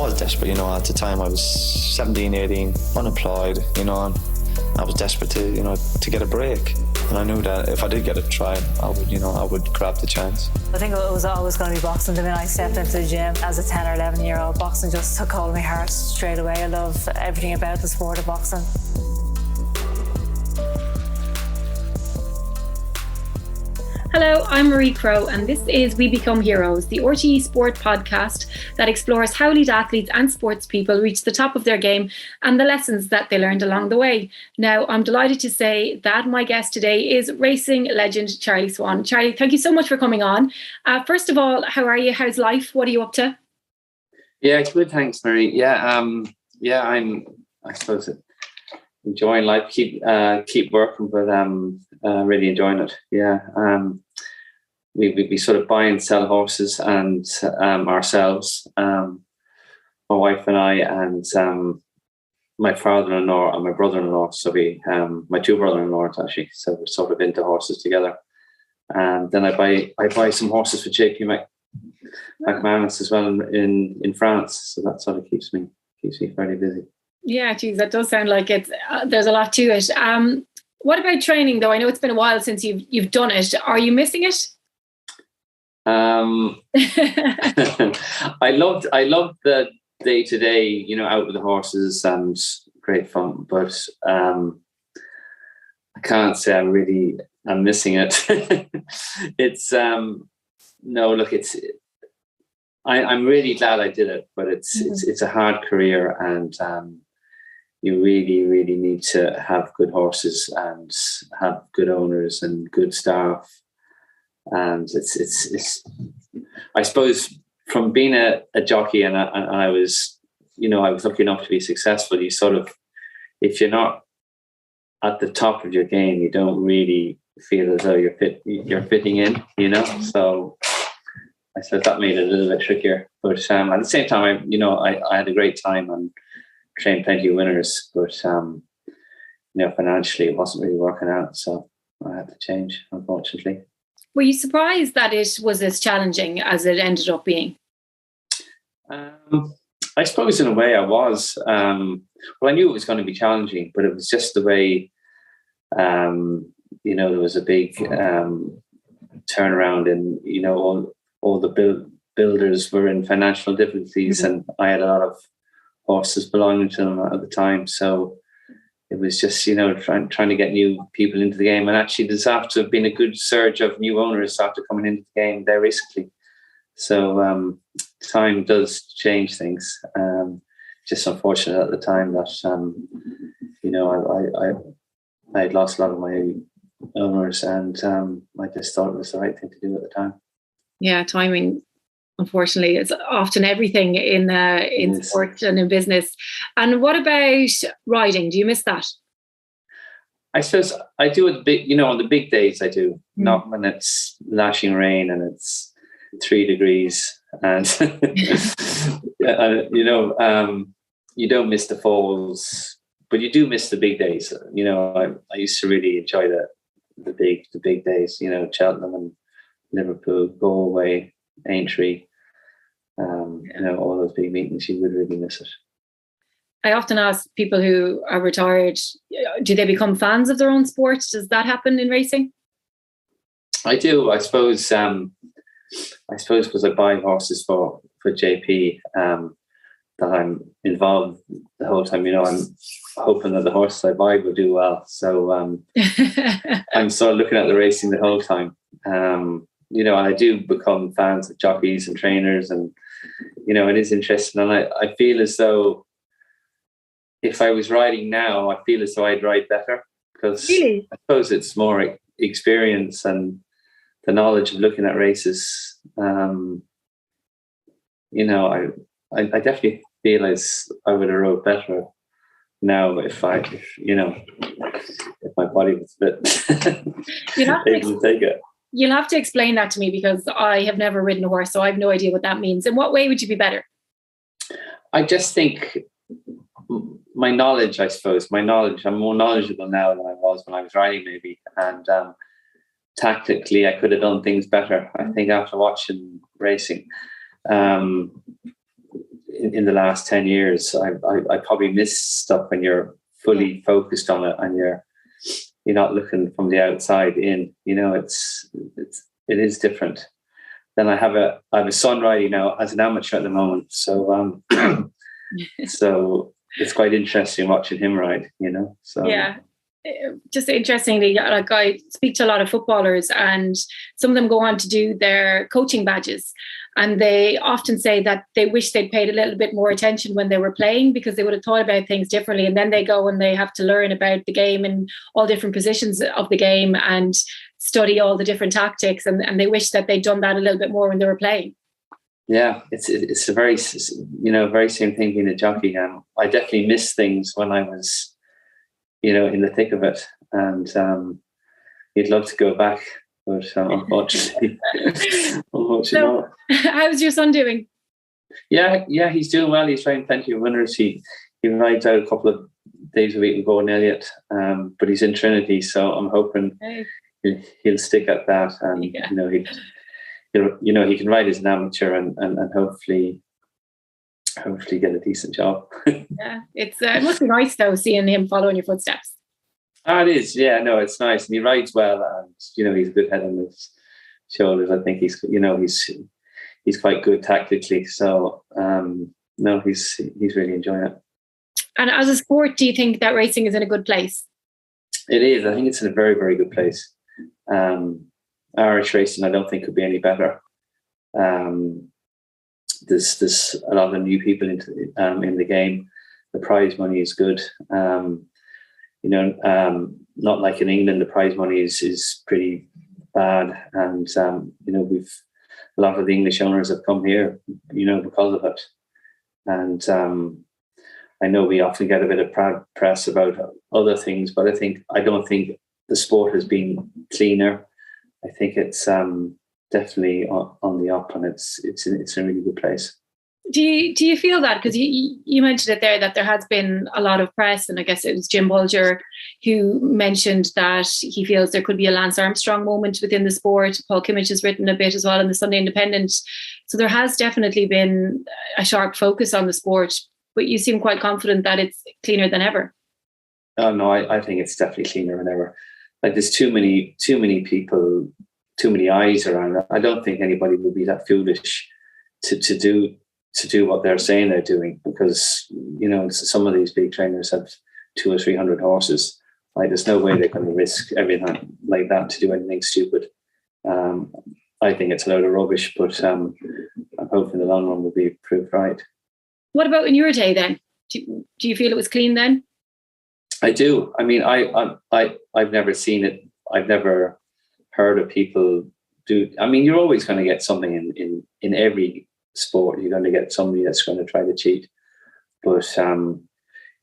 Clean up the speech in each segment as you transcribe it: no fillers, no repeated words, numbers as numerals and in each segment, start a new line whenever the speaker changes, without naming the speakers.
was desperate, at the time I was 17, 18, unemployed, and I was desperate to get a break. And I knew that if I did get a try, I would grab the chance.
I think it was always going to be boxing. The minute I stepped into the gym as a 10 or 11-year-old, boxing just took hold of my heart straight away. I love everything about the sport of boxing.
Hello, I'm Marie Crowe, and this is We Become Heroes, the RTE Sport podcast that explores how elite athletes and sports people reach the top of their game and the lessons that they learned along the way. Now, I'm delighted to say that my guest today is racing legend Charlie Swan. Charlie, thank you so much for coming on. First of all, how are you? How's life? What are you up to?
Yeah, good. Thanks, Marie. I'm, I suppose, enjoying life. Keep working, but really enjoying it. We sort of buy and sell horses and ourselves, my wife and I, and my father-in-law and my brother-in-law. So my two brother-in-laws actually. So we're sort of into horses together. And then I buy some horses for JP McManus as well in France. So that sort of keeps me fairly busy. Yeah,
geez, that does sound like it's there's a lot to it. What about training though? I know it's been a while since you've done it. Are you missing it?
I loved the day-to-day, out with the horses and great fun, but I can't say I'm missing it. It's I'm really glad I did it, but it's a hard career, and you really, really need to have good horses and have good owners and good staff. And it's I suppose from being a jockey and I was lucky enough to be successful, you sort of, if you're not at the top of your game, you don't really feel as though you're fitting in, so I suppose that made it a little bit trickier. But at the same time, I had a great time and trained plenty of winners, but financially it wasn't really working out, so I had to change, unfortunately.
Were you surprised that it was as challenging as it ended up being?
I suppose in a way I was. I knew it was going to be challenging, but it was just the way, there was a big turnaround and, all the builders were in financial difficulties, and I had a lot of horses belonging to them at the time. So it was just, trying to get new people into the game. And actually, there's after been a good surge of new owners after coming into the game there recently. So time does change things. Just unfortunate at the time that, I had lost a lot of my owners, and I just thought it was the right thing to do at the time.
Yeah, timing, unfortunately, is often everything in sport and in business. And what about riding? Do you miss that?
I suppose I do on the big days I do, not when it's lashing rain and it's 3 degrees and you don't miss the falls, but you do miss the big days. I used to really enjoy the big days, Cheltenham and Liverpool, Galway, Aintree. All those big meetings, you would really miss it.
I often ask people who are retired, do they become fans of their own sport? Does that happen in racing?
I do. I suppose because I buy horses for JP, that I'm involved the whole time. I'm hoping that the horses I buy will do well. So I'm sort of looking at the racing the whole time. I do become fans of jockeys and trainers, and it is interesting. And I feel as though if I was riding now, I feel as though I'd ride better, because
really?
I suppose it's more experience and the knowledge of looking at races. I definitely feel as I would have rode better now if my body was a bit able to take it.
You'll have to explain that to me, because I have never ridden a horse, so I have no idea what that means. In what way would you be better?
I just think my knowledge, I'm more knowledgeable now than I was when I was riding, maybe. And tactically, I could have done things better, I think, after watching racing. in the last 10 years. I probably miss stuff when you're fully focused on it and you're not looking from the outside in. It is different. Then I have a son riding now as an amateur at the moment, so so it's quite interesting watching him ride. So
yeah. Just interestingly, like I speak to a lot of footballers, and some of them go on to do their coaching badges, and they often say that they wish they'd paid a little bit more attention when they were playing, because they would have thought about things differently. And then they go and they have to learn about the game and all different positions of the game and study all the different tactics, and they wish that they'd done that a little bit more when they were playing.
Yeah, it's a very very same thing being a jockey. I definitely miss things when I was in the thick of it, and you'd love to go back, but unfortunately,
So, how's your son doing?
Yeah, he's doing well. He's riding plenty of winners. He rides out a couple of days a week with Gordon Elliott, but he's in Trinity, so I'm hoping he'll stick at that, and he can ride as an amateur and hopefully get a decent job.
Yeah, it must be nice though, seeing him follow in your footsteps.
It is. Yeah, no, it's nice, and he rides well, and he's a good head on his shoulders. I think he's quite good tactically. So no, he's really enjoying it.
And as a sport, do you think that racing is in a good place?
It is. I think it's in a very, very good place. Irish racing, I don't think could be any better. There's a lot of new people in the game. The prize money is good. Not like in England, the prize money is pretty bad, and we've a lot of the English owners have come here, because of it. And I know we often get a bit of press about other things, but I don't think the sport has been cleaner. I think it's definitely on the up, and it's in a really good place.
Do you feel that? Because you mentioned it there, that there has been a lot of press, and I guess it was Jim Bulger who mentioned that he feels there could be a Lance Armstrong moment within the sport. Paul Kimmage has written a bit as well in the Sunday Independent. So there has definitely been a sharp focus on the sport, but you seem quite confident that it's cleaner than ever.
Oh no, I think it's definitely cleaner than ever. Like, there's too many people, too many eyes around it. I don't think anybody would be that foolish to do what they're saying they're doing, because some of these big trainers have 200 or 300 horses. Like, there's no way they're going to risk everything like that to do anything stupid. I think it's a load of rubbish, but I'm hoping the long run will be proved right.
What about in your day then? Do you feel it was clean then?
I do. I mean, I've never seen it. I've never heard of people do. I mean, you're always going to get something in every sport. You're going to get somebody that's going to try to cheat, but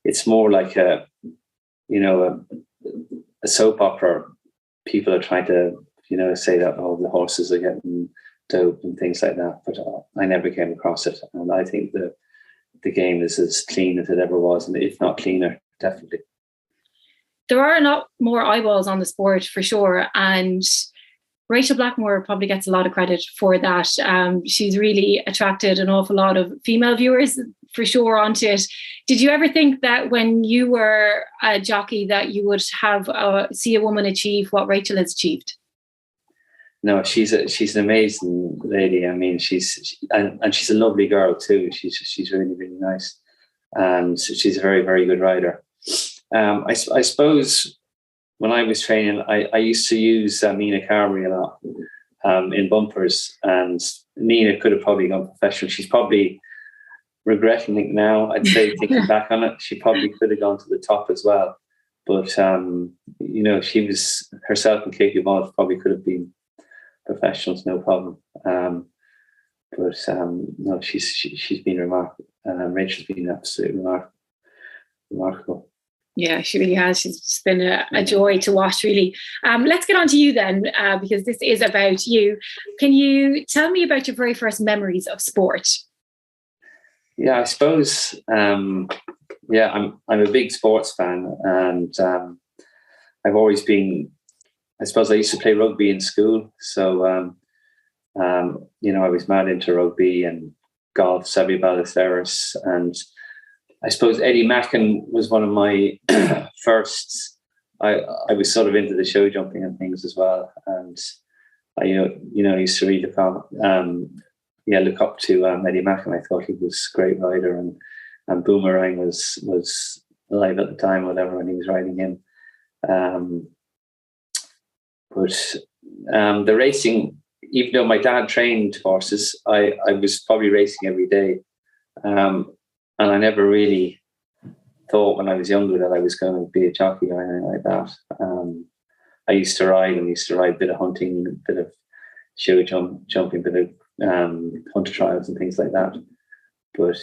it's more like a soap opera. People are trying to say that the horses are getting dope and things like that, but I never came across it, and I think the game is as clean as it ever was, and if not cleaner, definitely.
There are a lot more eyeballs on the sport for sure, and Rachel Blackmore probably gets a lot of credit for that. She's really attracted an awful lot of female viewers for sure onto it. Did you ever think that when you were a jockey that you would have see a woman achieve what Rachel has achieved?
No, she's an amazing lady. I mean, she's a lovely girl too. She's really, really nice, and she's a very, very good rider. I suppose when I was training, I used to use Nina Carberry a lot in bumpers, and Nina could have probably gone professional. She's probably regretting it now. I'd say, thinking back on it, she probably could have gone to the top as well. But she was herself and Katie Bond probably could have been professionals, no problem. But no, she's been remarkable. Rachel's been absolutely remarkable.
Yeah, she really has. She's been a joy to watch, really. Let's get on to you then, because this is about you. Can you tell me about your very first memories of sport?
Yeah, I suppose. I'm a big sports fan, and I've always been. I suppose I used to play rugby in school, so I was mad into rugby, and golf, Seve Ballesteros, and I suppose Eddie Macken was one of my first. I was sort of into the show jumping and things as well, and I used to read about look up to Eddie Macken. I thought he was a great rider, and Boomerang was alive at the time, whatever, when he was riding him. But the racing, even though my dad trained horses, I was probably racing every day. And I never really thought when I was younger that I was going to be a jockey or anything like that. I used to ride a bit of hunting, a bit of show jumping, a bit of hunter trials and things like that. But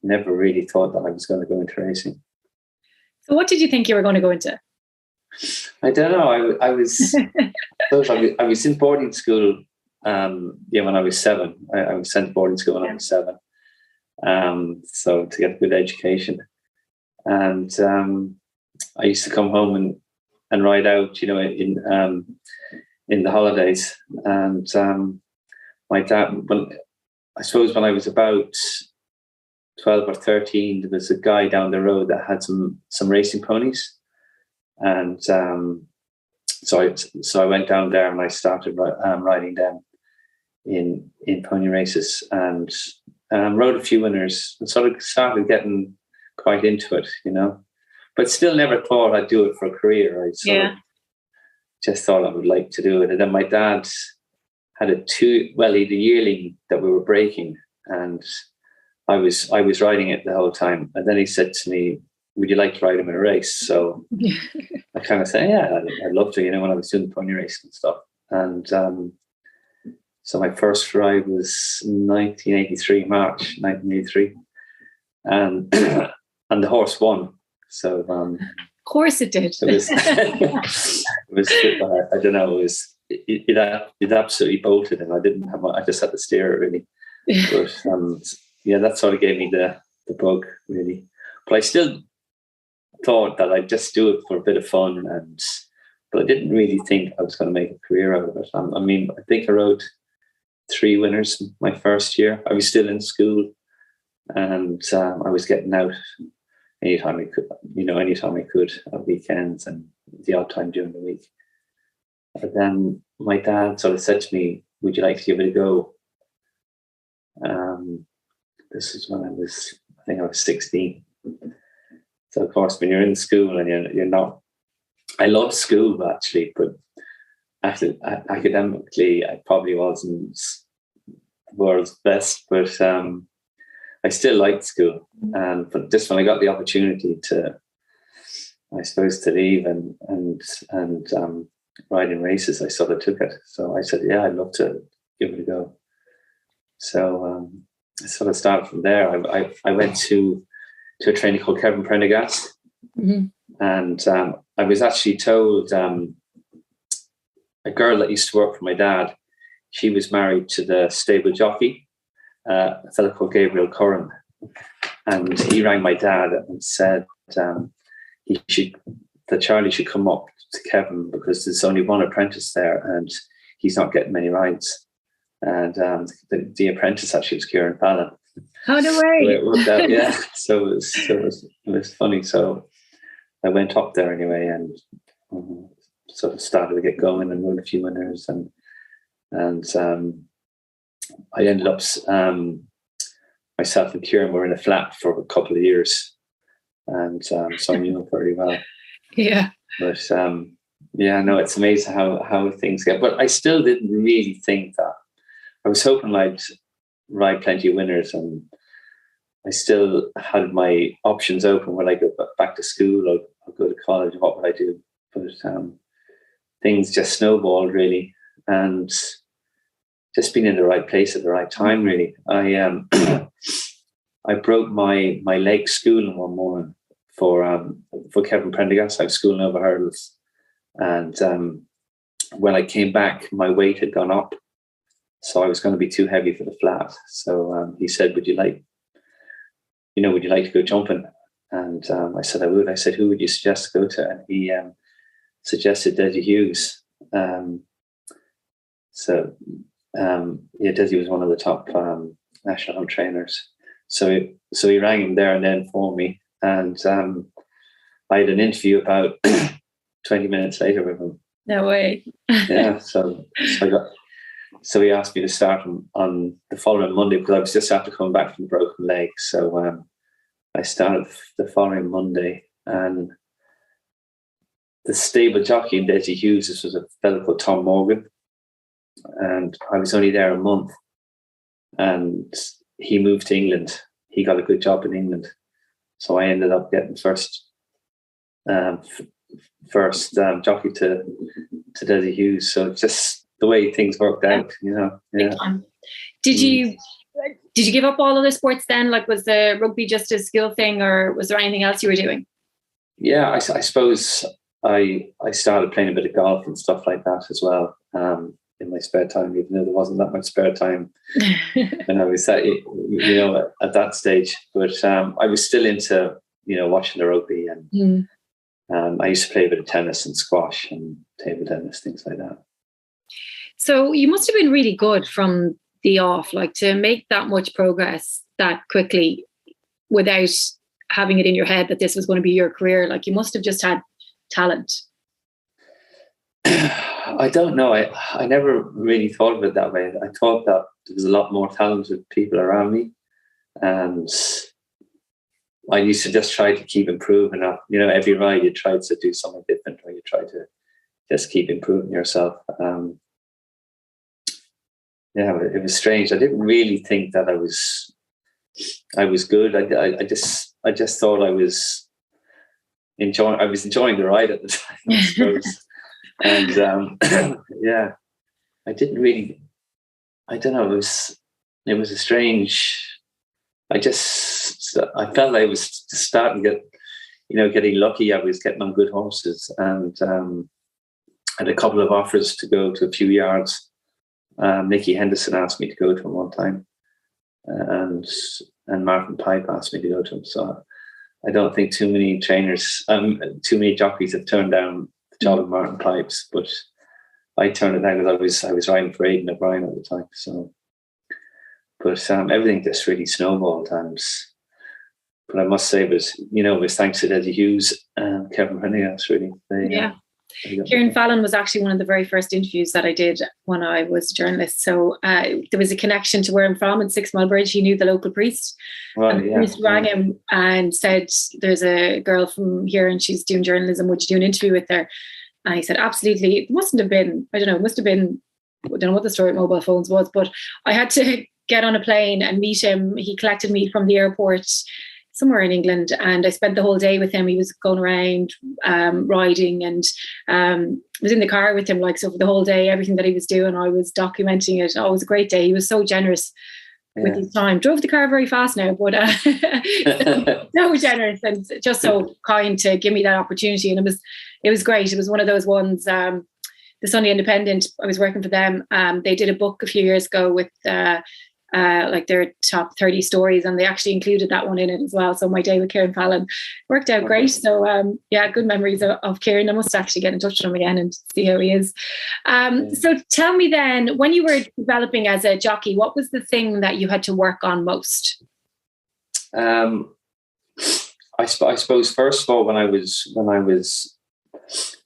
never really thought that I was going to go into racing.
So what did you think you were going to go into?
I don't know. I was I was in boarding school when I was 7. I was sent to boarding school when I was 7. So to get a good education, and I used to come home and ride out, in the holidays. And my dad, I suppose when I was about 12 or 13, there was a guy down the road that had some racing ponies, and so I went down there and I started riding them in pony races, and rode a few winners and sort of started getting quite into it, but still never thought I'd do it for a career. I sort of just thought I would like to do it. And then my dad had he had a yearling that we were breaking, and I was riding it the whole time. And then he said to me, "Would you like to ride him in a race?" So I kind of said, "Yeah, I'd love to," when I was doing pony racing and stuff. And so my first ride was 1983, March 1983, and the horse won. So
of course it did.
It was I don't know. It absolutely bolted, and I just had to steer it really. But that sort of gave me the bug really. But I still thought that I'd just do it for a bit of fun, but I didn't really think I was going to make a career out of it. I think I rode 3 winners my first year. I was still in school, and I was getting out anytime I could at weekends and the odd time during the week. But then my dad sort of said to me, "Would you like to give it a go?" This is when I was 16. So of course, when you're in school and you're not, I love school actually, but academically, I probably wasn't the world's best, but I still liked school. But just when I got the opportunity to, I suppose, to leave and ride in races, I sort of took it. So I said, "Yeah, I'd love to give it a go." So I sort of started from there. I went to a trainer called Kevin Prendergast, and I was actually told. A girl that used to work for my dad, she was married to the stable jockey, a fellow called Gabriel Curran, and he rang my dad and said that Charlie should come up to Kevin because there's only one apprentice there and he's not getting many rides. And the apprentice actually was Kieran Fallon.
Oh, no way!
So it worked out, yeah. So it was funny. So I went up there anyway, and sort of started to get going and rode a few winners, and I ended up myself and Kieran were in a flat for a couple of years, and so I knew him very well.
Yeah.
But it's amazing how things get. But I still didn't really think that. I was hoping I'd ride plenty of winners, and I still had my options open. Would I go back to school or go to college? What would I do? But things just snowballed really, and just being in the right place at the right time really. I broke my leg schooling one morning for Kevin Prendergast. I was schooling over hurdles, and when I came back, my weight had gone up, so I was going to be too heavy for the flat. So he said, "Would you like to go jumping?" And I said I would. I said, "Who would you suggest to go to?" And he suggested Desi Hughes. Desi was one of the top national home trainers. So he rang him there and then for me, and I had an interview about 20 minutes later with him.
No way.
Yeah, so he asked me to start on the following Monday, because I was just after coming back from a broken leg. So I started the following Monday, and the stable jockey in Desi Hughes, this was a fellow called Tom Morgan, and I was only there a month, and he moved to England. He got a good job in England, so I ended up getting first jockey to Desi Hughes. So just the way things worked out, you know. Yeah.
Did you give up all other sports then? Like, was the rugby just a skill thing, or was there anything else you were doing?
Yeah, I suppose I started playing a bit of golf and stuff like that as well, in my spare time, even though there wasn't that much spare time when I was at that stage. But I was still into, watching the rugby, and I used to play a bit of tennis and squash and table tennis, things like that.
So you must have been really good from the off, like to make that much progress that quickly without having it in your head that this was going to be your career. Like, you must have just had talent.
I don't know. I never really thought of it that way. I thought that there was a lot more talented people around me, and I used to just try to keep improving. Every ride you tried to do something different, or you try to just keep improving yourself. It was strange. I didn't really think that I was good. I just thought I was enjoying the ride at the time, I suppose. And I didn't really. I don't know. It was a strange. I felt I was starting to getting lucky. I was getting on good horses, and had a couple of offers to go to a few yards. Nicky Henderson asked me to go to him one time, and Martin Pipe asked me to go to him. So I don't think too many jockeys have turned down the job of Martin Pipes, but I turned it down because I was riding for Aidan O'Brien at the time. So, but everything just really snowballed, but I must say it was thanks to Desi Hughes and Kevin Prendergast, really.
Kieran Fallon was actually one of the very first interviews that I did when I was a journalist. So there was a connection to where I'm from in 6 Mile Bridge. He knew the local priest.
Right,
and the priest rang him and said, "There's a girl from here and she's doing journalism. Would you do an interview with her?" And he said, "Absolutely." It mustn't have been, I don't know what the story of mobile phones was, but I had to get on a plane and meet him. He collected me from the airport somewhere in England, and I spent the whole day with him. He was going around riding, and was in the car with him, so for the whole day, everything that he was doing, I was documenting it. Oh, it was a great day. He was so generous with his time. Drove the car very fast now, but so generous and just so kind to give me that opportunity. And it was great. It was one of those ones. The Sunday Independent, I was working for them. They did a book a few years ago with their top 30 stories, and they actually included that one in it as well. So my day with Kieran Fallon worked out great. So good memories of Kieran. I must actually get in touch with him again and see how he is. So tell me then, when you were developing as a jockey, what was the thing that you had to work on most?
I suppose first of all, when I was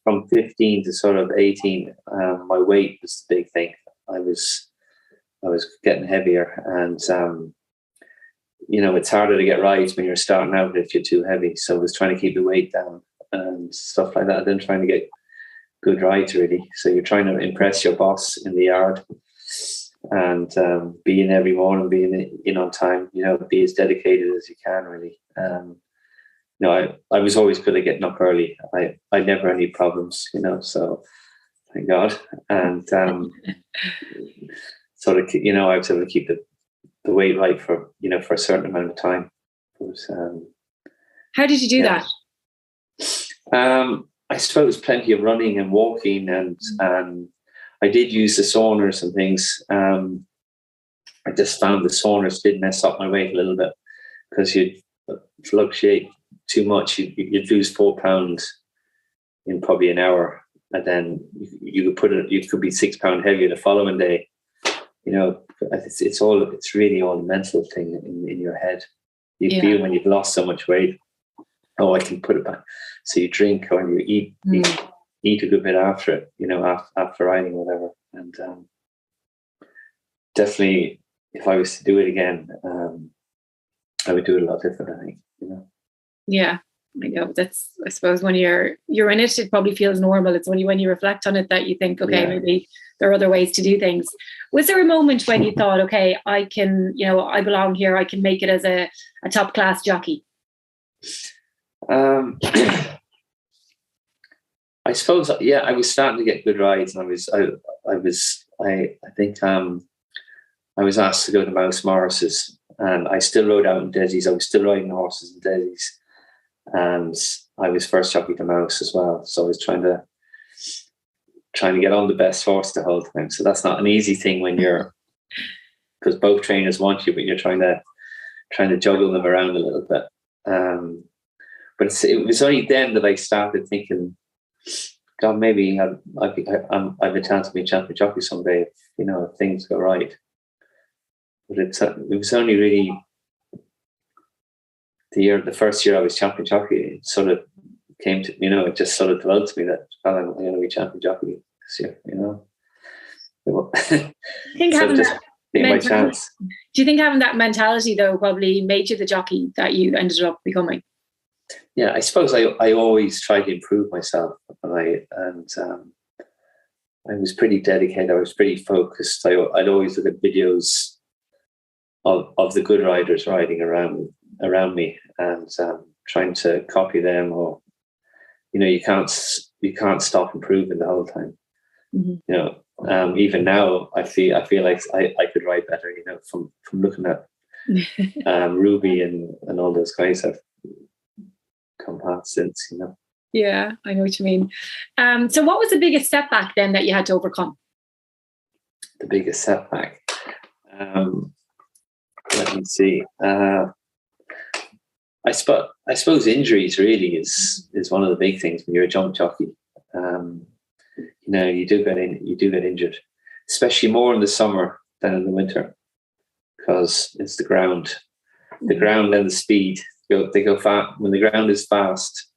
from 15 to sort of 18, my weight was the big thing. I was getting heavier, and it's harder to get rides when you're starting out if you're too heavy. So I was trying to keep the weight down and stuff like that. Then trying to get good rides, really. So you're trying to impress your boss in the yard, and be in every morning, being in on time. Be as dedicated as you can, really. I was always good at getting up early. I never had any problems, So thank God. And sort of, I was able to keep the weight right for a certain amount of time. But,
how did you do that?
I suppose plenty of running and walking, and I did use the saunas and things. I just found the saunas did mess up my weight a little bit, because you'd fluctuate too much. You'd lose 4 pounds in probably an hour, and then you could be 6 pounds heavier the following day. it's really all a mental thing in your head. You feel when you've lost so much weight, oh, I can put it back. So you drink or you eat a good bit after it, after riding or whatever. And definitely, if I was to do it again, I would do it a lot different, I think,
Yeah, I know. That's, I suppose, when you're in it, it probably feels normal. It's only when you reflect on it that you think, okay, maybe there are other ways to do things. Was there a moment when you thought, okay, I can, I belong here, I can make it as a top class jockey?
I suppose, I was starting to get good rides, and I think I was asked to go to Mouse Morris's, and I still rode out in Desi's. I was still riding horses in Desi's, and I was first jockey to Mouse as well. So I was trying to get on the best horse the whole time. So that's not an easy thing because both trainers want you, but you're trying to juggle them around a little bit. But it was only then that I started thinking, God, maybe I've a chance to be a champion jockey someday if things go right. But it was only really the first year I was champion jockey, it sort of came to, it just sort of developed to me that I'm going to be champion jockey this year,
I think
so
having
just
that
being my chance.
Do you think having that mentality though probably made you the jockey that you ended up becoming?
Yeah, I suppose I always try to improve myself, and I was pretty dedicated. I was pretty focused. I'd always look at videos of the good riders riding around me, and trying to copy them. Or you can't stop improving the whole time. Mm-hmm. Even now, I feel like I could ride better. From looking at Ruby and all those guys I've come past since.
Yeah, I know what you mean. So what was the biggest setback then that you had to overcome?
The biggest setback. Let me see. I suppose injuries really is one of the big things when you're a jump jockey. You do get injured, especially more in the summer than in the winter, because it's the ground and the speed. They go fast. When the ground is fast,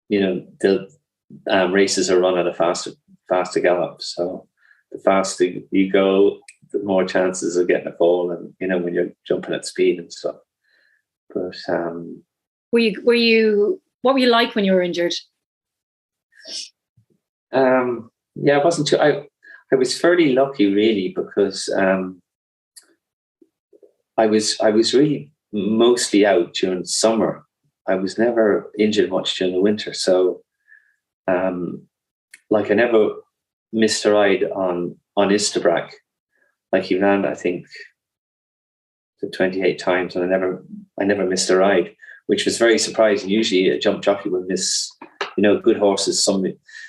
the races are run at a faster gallop. So the faster you go, the more chances of getting a fall, and when you're jumping at speed and stuff. But
what were you like when you were injured?
I wasn't too. I was fairly lucky, really, because I was really mostly out during the summer. I was never injured much during the winter, so I never missed a ride on Istabraq. Like he ran, I think, 28 times, and I never missed a ride, which was very surprising. Usually, a jump jockey will miss, good horses.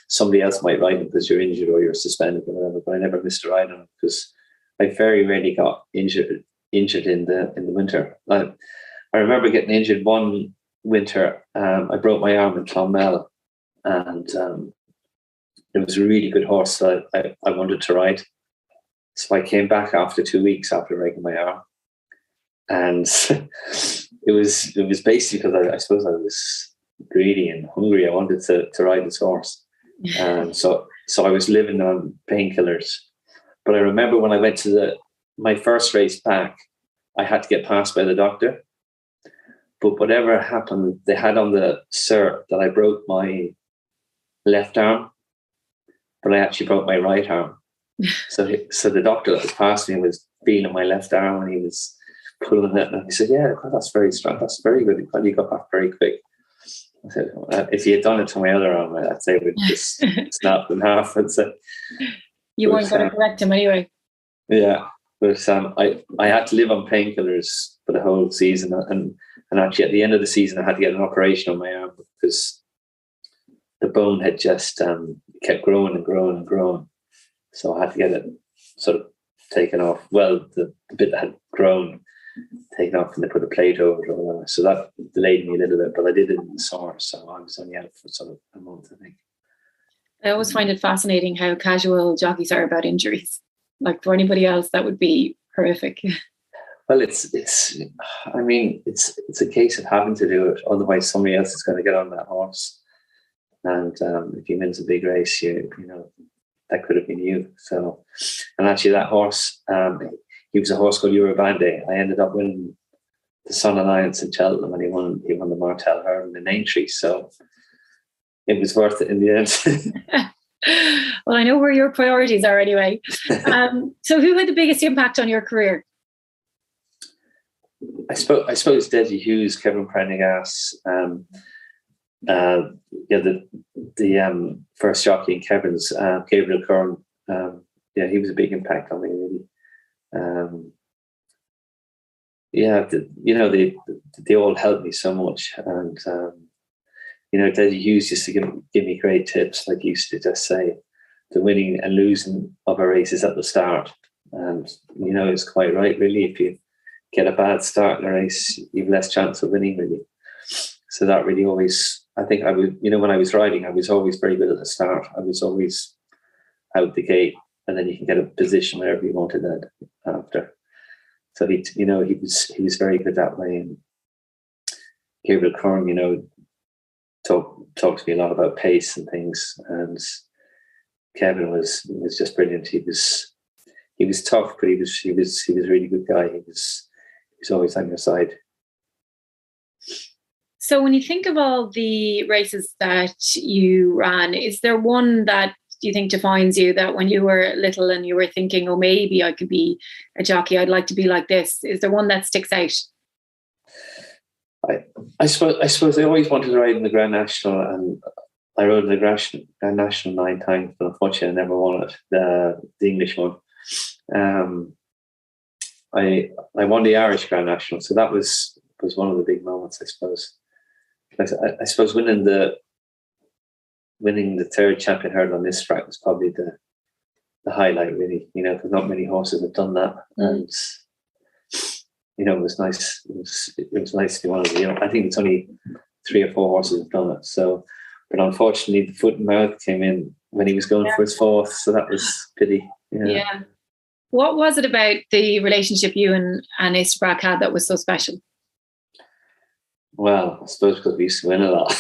Somebody else might ride them because you're injured or you're suspended or whatever. But I never missed a ride on them because I very rarely got injured in the winter. I remember getting injured one winter. I broke my arm in Clonmel, and it was a really good horse that I wanted to ride. So I came back after 2 weeks after breaking my arm, and it was basically because I suppose I was greedy and hungry. I wanted to ride this horse, and so I was living on painkillers. But I remember when I went to my first race back, I had to get passed by the doctor. But whatever happened, they had on the cert that I broke my left arm, but I actually broke my right arm. So the doctor that was past me was feeling my left arm, and he was pulling it, and he said, "Yeah, that's very strong. That's very good. You got back very quick." I said, "If you had done it to my other arm, I'd say it would just snap in half." And so,
you weren't going to correct him anyway.
Yeah, but I had to live on painkillers for the whole season, and actually at the end of the season, I had to get an operation on my arm because the bone had just kept growing and growing and growing. So I had to get it sort of taken off. Well, the bit that had grown, taken off, and they put a plate over it or whatever. So that delayed me a little bit, but I did it in the summer, so I was only out for sort of a month, I think.
I always find it fascinating how casual jockeys are about injuries. Like for anybody else, that would be horrific.
Well, it's a case of having to do it. Otherwise, somebody else is going to get on that horse. And if he wins a big race, you know, that could have been you. So, and actually that horse, he was a horse called Eurobande. I ended up winning the Sun Alliance in Cheltenham, and he won the Martel Hurdle in Aintree. So it was worth it in the end.
Well, I know where your priorities are anyway. So who had the biggest impact on your career?
I suppose Deji Hughes, Kevin Prendergast, the first jockey in Kevin's, Gabriel Curran. He was a big impact on me, really. They all helped me so much, and Deji Hughes used to give me great tips. Like he used to just say, the winning and losing of a race is at the start, and it's quite right, really. If you get a bad start in a race, you've less chance of winning, really. So that really always, I think I would, when I was riding, I was always very good at the start. I was always out the gate, and then you can get a position wherever you wanted it after. So he was very good that way. And Gabriel Curran, talked to me a lot about pace and things. And Kevin was just brilliant. He was tough, but he was a really good guy. He was always on your side.
So when you think of all the races that you ran, is there one that you think defines you, that when you were little and you were thinking, oh, maybe I could be a jockey, I'd like to be like this? Is there one that sticks out?
I suppose I always wanted to ride in the Grand National, and I rode in the Grand National 9 times, but unfortunately I never won it, the English one. I won the Irish Grand National, so that was one of the big moments, I suppose. I suppose winning the third champion hurdle on Istabraq was probably the highlight, really, because not many horses have done that. And it was nice. It was nice to be one of the, I think it's only 3 or 4 horses have done it. So, but unfortunately the foot and mouth came in when he was going for his 4th, so that was pity.
Yeah. What was it about the relationship you and Istabraq had that was so special?
Well, I suppose because we used to win a lot.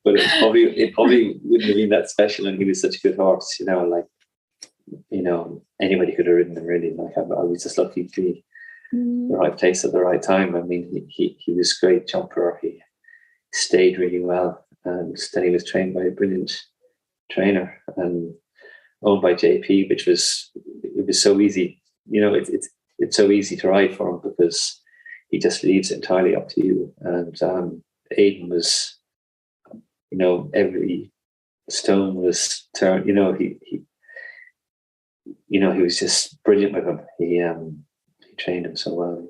But it probably wouldn't have been that special, and he was such a good horse, anybody could have ridden him, really. Like I was just lucky to be in the right place at the right time. I mean, he was a great jumper. He stayed really well, and then he was trained by a brilliant trainer and owned by JP, which was so easy. It's so easy to ride for him because he just leaves it entirely up to you. And Aidan was, every stone was turned. He was just brilliant with him. He trained him so well.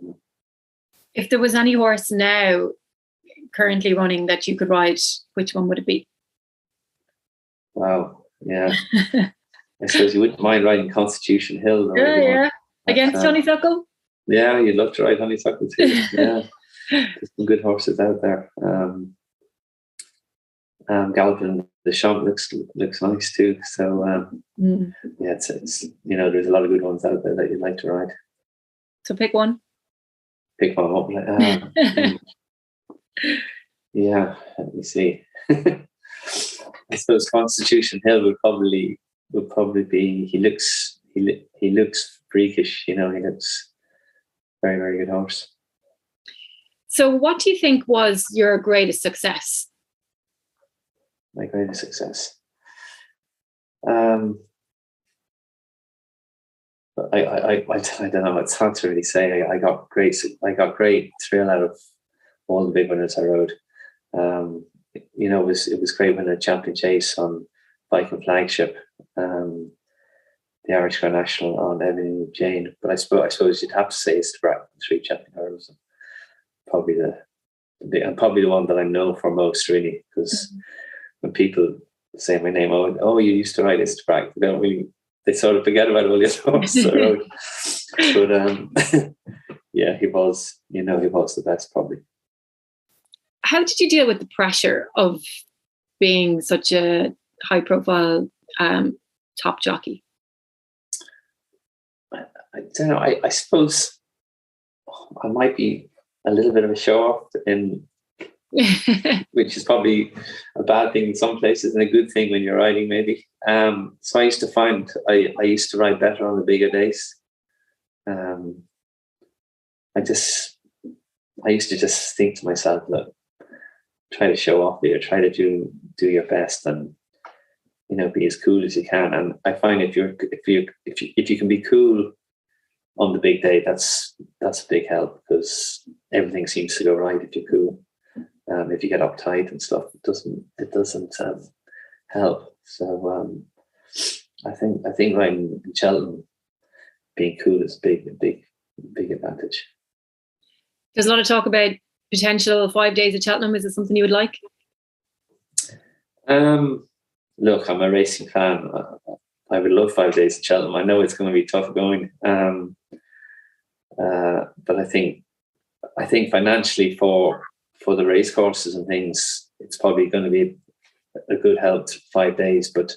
If there was any horse now currently running that you could ride, which one would it be?
Wow, yeah. I suppose you wouldn't mind riding Constitution Hill, though.
Yeah. Against Honeysuckle?
Yeah, you'd love to ride Honeysuckle too. Yeah, there's some good horses out there. Galvin the Champ looks nice too. So yeah, it's there's a lot of good ones out there that you'd like to ride.
So pick one.
Pick one up. Yeah, let me see. I suppose Constitution Hill would probably be. He looks freakish. He looks very, very good horse.
So what do you think was your greatest success?
My greatest success. I don't know. It's hard to really say. I got great thrill out of all the big winners I rode. It was great winning a champion chase on Viking Flagship, the Irish Grand National on Evan Jane. But I suppose you'd have to say Istabraq, 3 champion hurdles. Probably the one that I know for most, really, because when people say my name, oh, you used to ride Istabraq, they sort of forget about all the other horses I rode. But yeah, he was the best, probably.
How did you deal with the pressure of being such a high-profile top jockey?
I don't know. I suppose I might be a little bit of a show off, which is probably a bad thing in some places and a good thing when you're riding, maybe. So I used to find I used to ride better on the bigger days. I used to just think to myself, look, try to show off here, try to do your best, and be as cool as you can. And I find if you can be cool on the big day, that's a big help, because everything seems to go right if you're cool. If you get uptight and stuff, it doesn't help. So I think riding in Cheltenham, being cool is a big advantage.
There's a lot of talk about potential 5 days at Cheltenham. Is it something you would like?
Look, I'm a racing fan. I would love 5 days at Cheltenham. I know it's going to be tough going, but I think financially for the race courses and things, it's probably going to be a good help to 5 days. But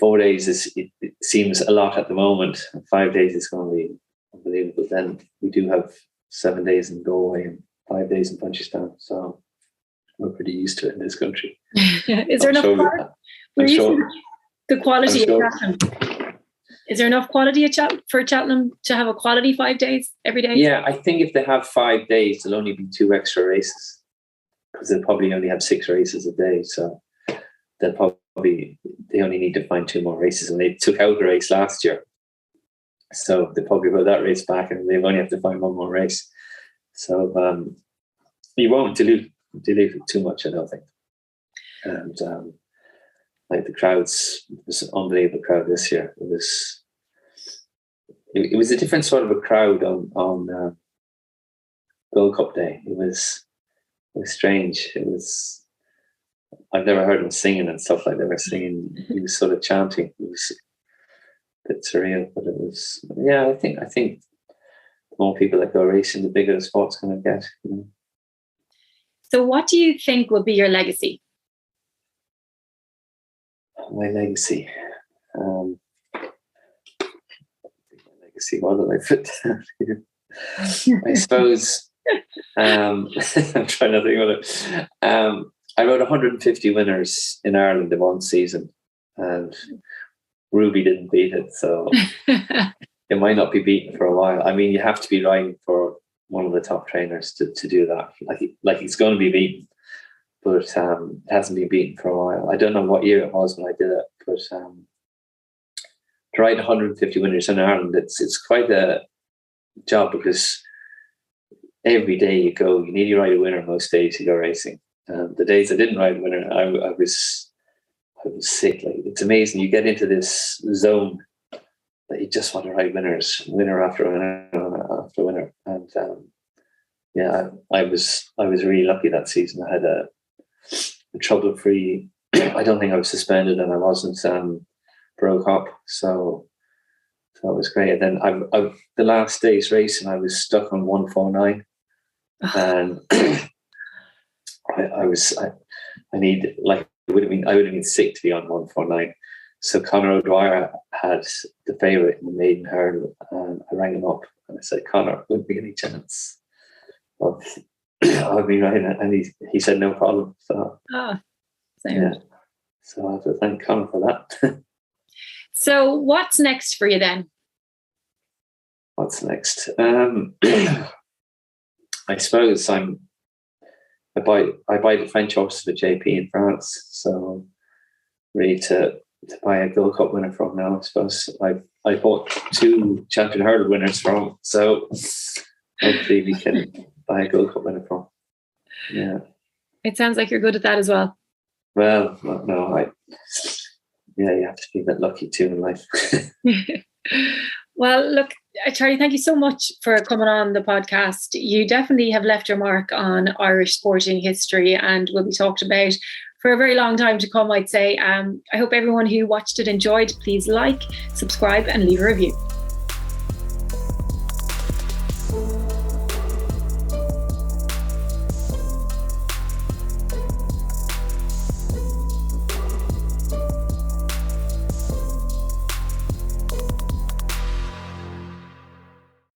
4 days it seems a lot at the moment. 5 days is going to be unbelievable. Then we do have 7 days in Galway and 5 days in Punchestown, so we're pretty used to it in this country.
Is there enough the quality at Cheltenham? Is there enough quality for Cheltenham to have a quality 5 days every day?
Yeah, I think if they have 5 days, there'll only be 2 extra races, because they'll probably only have 6 races a day. So they only need to find 2 more races, and they took out a race last year. So they probably put that race back, and they only have to find 1 more race. So you won't dilute it too much, I don't think. And like the crowds, it was an unbelievable crowd this year. It was a different sort of a crowd on Gold Cup Day. It was strange. I've never heard them singing and stuff like they were singing. He was sort of chanting. It was a bit surreal, but it was, yeah, I think the more people that go racing, the bigger the sport's going to get.
So what do you think will be your legacy?
My legacy. What did I put down here? I suppose I'm trying to think of it. I rode 150 winners in Ireland in one season, and Ruby didn't beat it, so it might not be beaten for a while. I mean, you have to be riding for one of the top trainers to do that. Like it's going to be beaten, but it hasn't been beaten for a while. I don't know what year it was when I did it, but to ride 150 winners in Ireland, it's quite a job, because every day you go, you need to ride a winner most days you go racing. The days I didn't ride a winner, I was sick. Like, it's amazing. You get into this zone that you just want to ride winners, winner after winner after winner. And yeah, I was really lucky that season. I had a trouble-free. I don't think I was suspended, and I wasn't broke up. So it was great. And then the last day's racing, I was stuck on 149, and I would have been sick to be on 149. So Conor O'Dwyer had the favourite in the maiden hurdle, and I rang him up and I said, Conor, wouldn't be any chance of me riding it, and he said no problem. So yeah. So I have to thank Conor for that.
So what's next for you then?
What's next? I suppose I buy the French horses for JP in France, so ready to buy a Gold Cup winner from now. I suppose I bought 2 champion hurdle winners from, so hopefully we can buy a Gold Cup winner from. Yeah,
it sounds like you're good at that as well.
Well, no, you have to be a bit lucky too in life.
Well, look, Charlie, thank you so much for coming on the podcast. You definitely have left your mark on Irish sporting history and will be talked about for a very long time to come, I'd say. I hope everyone who watched it enjoyed. Please like, subscribe and leave a review.